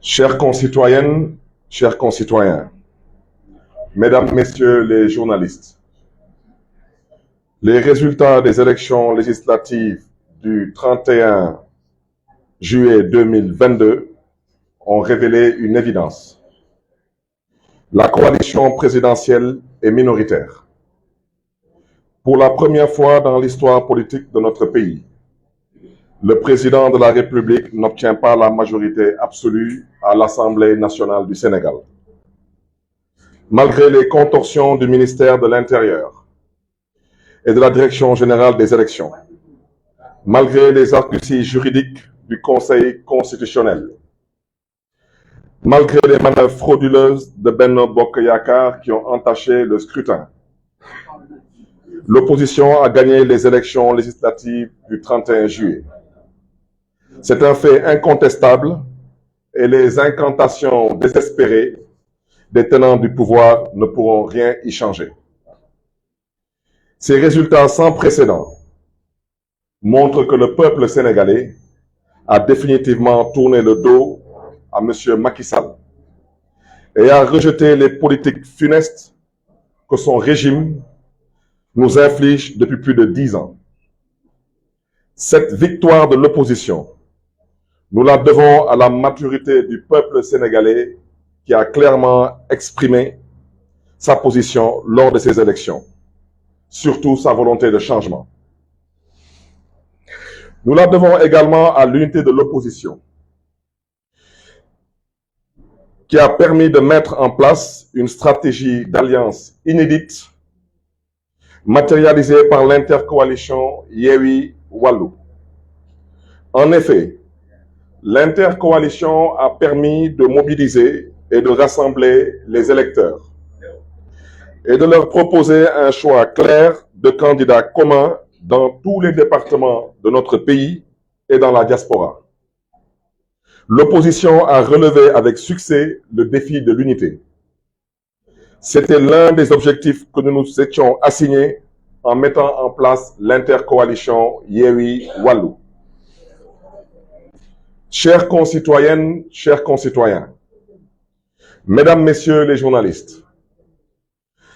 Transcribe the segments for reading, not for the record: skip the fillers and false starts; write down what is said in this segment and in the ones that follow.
Chères concitoyennes, chers concitoyens, mesdames, messieurs les journalistes, les résultats des élections législatives du 31 juillet 2022 ont révélé une évidence. La coalition présidentielle est minoritaire. Pour la première fois dans l'histoire politique de notre pays, le président de la République n'obtient pas la majorité absolue à l'Assemblée nationale du Sénégal. Malgré les contorsions du ministère de l'Intérieur et de la Direction générale des élections, malgré les arguties juridiques du Conseil constitutionnel, malgré les manœuvres frauduleuses de Benno Bokk Yakaar qui ont entaché le scrutin, l'opposition a gagné les élections législatives du 31 juillet. C'est un fait incontestable et les incantations désespérées des tenants du pouvoir ne pourront rien y changer. Ces résultats sans précédent montrent que le peuple sénégalais a définitivement tourné le dos à M. Macky Sall et a rejeté les politiques funestes que son régime nous inflige depuis plus de 10 ans. Cette victoire de l'opposition, nous la devons à la maturité du peuple sénégalais qui a clairement exprimé sa position lors de ces élections, surtout sa volonté de changement. Nous la devons également à l'unité de l'opposition, qui a permis de mettre en place une stratégie d'alliance inédite, matérialisée par l'intercoalition Yewwi Wallu. En effet, l'intercoalition a permis de mobiliser et de rassembler les électeurs et de leur proposer un choix clair de candidats communs dans tous les départements de notre pays et dans la diaspora. L'opposition a relevé avec succès le défi de l'unité. C'était l'un des objectifs que nous nous étions assignés en mettant en place l'intercoalition Yewwi Wallu. Chères concitoyennes, chers concitoyens, mesdames, messieurs les journalistes,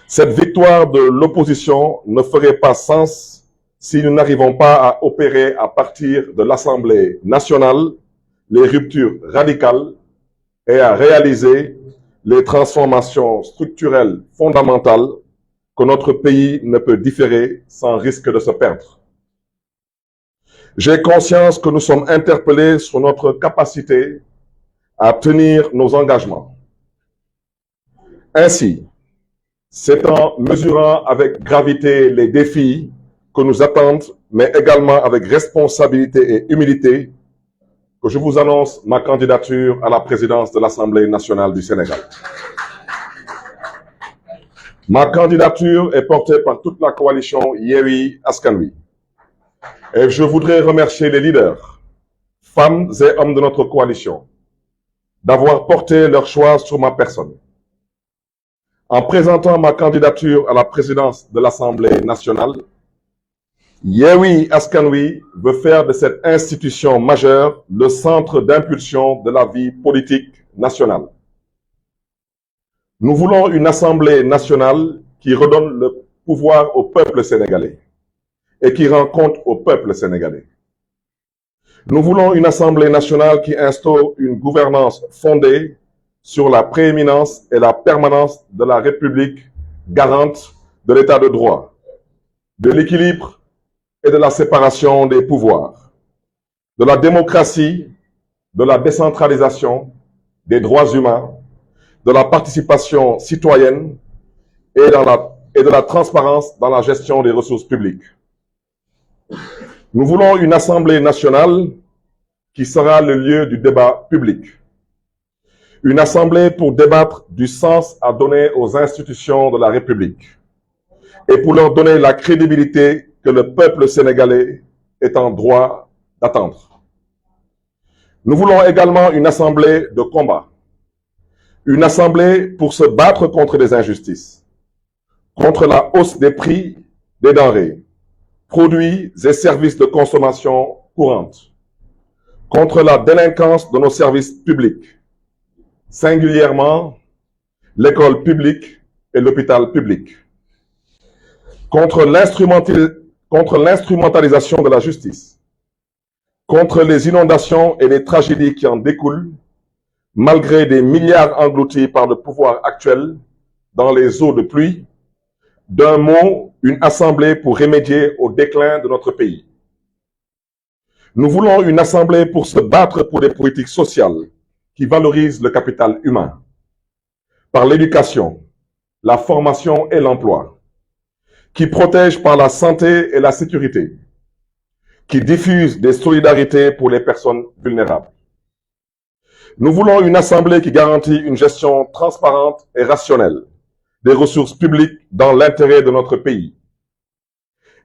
cette victoire de l'opposition ne ferait pas sens si nous n'arrivons pas à opérer à partir de l'Assemblée nationale les ruptures radicales et à réaliser les transformations structurelles fondamentales que notre pays ne peut différer sans risque de se perdre. J'ai conscience que nous sommes interpellés sur notre capacité à tenir nos engagements. Ainsi, c'est en mesurant avec gravité les défis que nous attendent, mais également avec responsabilité et humilité, que je vous annonce ma candidature à la présidence de l'Assemblée nationale du Sénégal. Ma candidature est portée par toute la coalition Yewwi Askan Wi. Et je voudrais remercier les leaders, femmes et hommes de notre coalition, d'avoir porté leur choix sur ma personne. En présentant ma candidature à la présidence de l'Assemblée nationale, Yewwi Askan Wi veut faire de cette institution majeure le centre d'impulsion de la vie politique nationale. Nous voulons une Assemblée nationale qui redonne le pouvoir au peuple sénégalais et qui rend compte au peuple sénégalais. Nous voulons une Assemblée nationale qui instaure une gouvernance fondée sur la prééminence et la permanence de la République garante de l'état de droit, de l'équilibre et de la séparation des pouvoirs, de la démocratie, de la décentralisation, des droits humains, de la participation citoyenne et de la transparence dans la gestion des ressources publiques. Nous voulons une Assemblée nationale qui sera le lieu du débat public. Une Assemblée pour débattre du sens à donner aux institutions de la République et pour leur donner la crédibilité que le peuple sénégalais est en droit d'attendre. Nous voulons également une Assemblée de combat. Une Assemblée pour se battre contre les injustices, contre la hausse des prix des denrées, produits et services de consommation courante, contre la délinquance de nos services publics, singulièrement l'école publique et l'hôpital public, contre l'instrumentalisation de la justice, contre les inondations et les tragédies qui en découlent, malgré des milliards engloutis par le pouvoir actuel dans les eaux de pluie, d'un mot, une assemblée pour remédier au déclin de notre pays. Nous voulons une assemblée pour se battre pour des politiques sociales qui valorisent le capital humain, par l'éducation, la formation et l'emploi, qui protègent par la santé et la sécurité, qui diffusent des solidarités pour les personnes vulnérables. Nous voulons une assemblée qui garantit une gestion transparente et rationnelle des ressources publiques dans l'intérêt de notre pays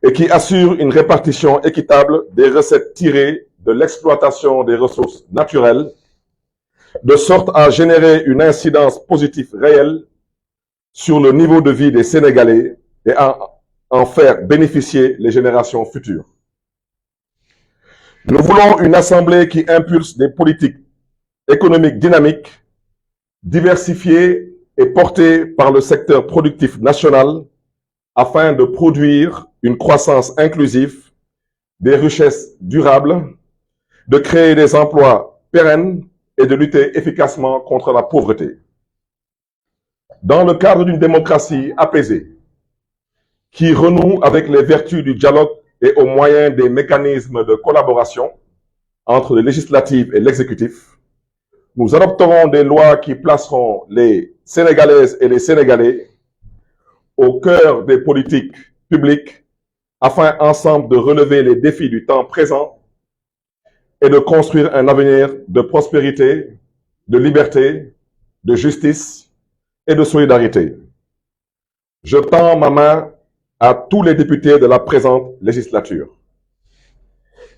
et qui assure une répartition équitable des recettes tirées de l'exploitation des ressources naturelles, de sorte à générer une incidence positive réelle sur le niveau de vie des Sénégalais et à en faire bénéficier les générations futures. Nous voulons une assemblée qui impulse des politiques économiques dynamiques, diversifiées et portée par le secteur productif national afin de produire une croissance inclusive, des richesses durables, de créer des emplois pérennes et de lutter efficacement contre la pauvreté. Dans le cadre d'une démocratie apaisée, qui renoue avec les vertus du dialogue et au moyen des mécanismes de collaboration entre le législatif et l'exécutif, nous adopterons des lois qui placeront les Sénégalaises et les Sénégalais au cœur des politiques publiques afin ensemble de relever les défis du temps présent et de construire un avenir de prospérité, de liberté, de justice et de solidarité. Je tends ma main à tous les députés de la présente législature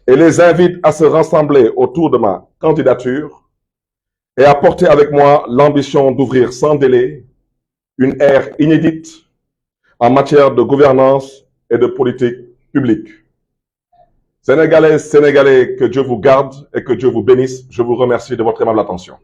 et les invite à se rassembler autour de ma candidature et à porter avec moi l'ambition d'ouvrir sans délai une ère inédite en matière de gouvernance et de politique publique. Sénégalaises, Sénégalais, que Dieu vous garde et que Dieu vous bénisse. Je vous remercie de votre aimable attention.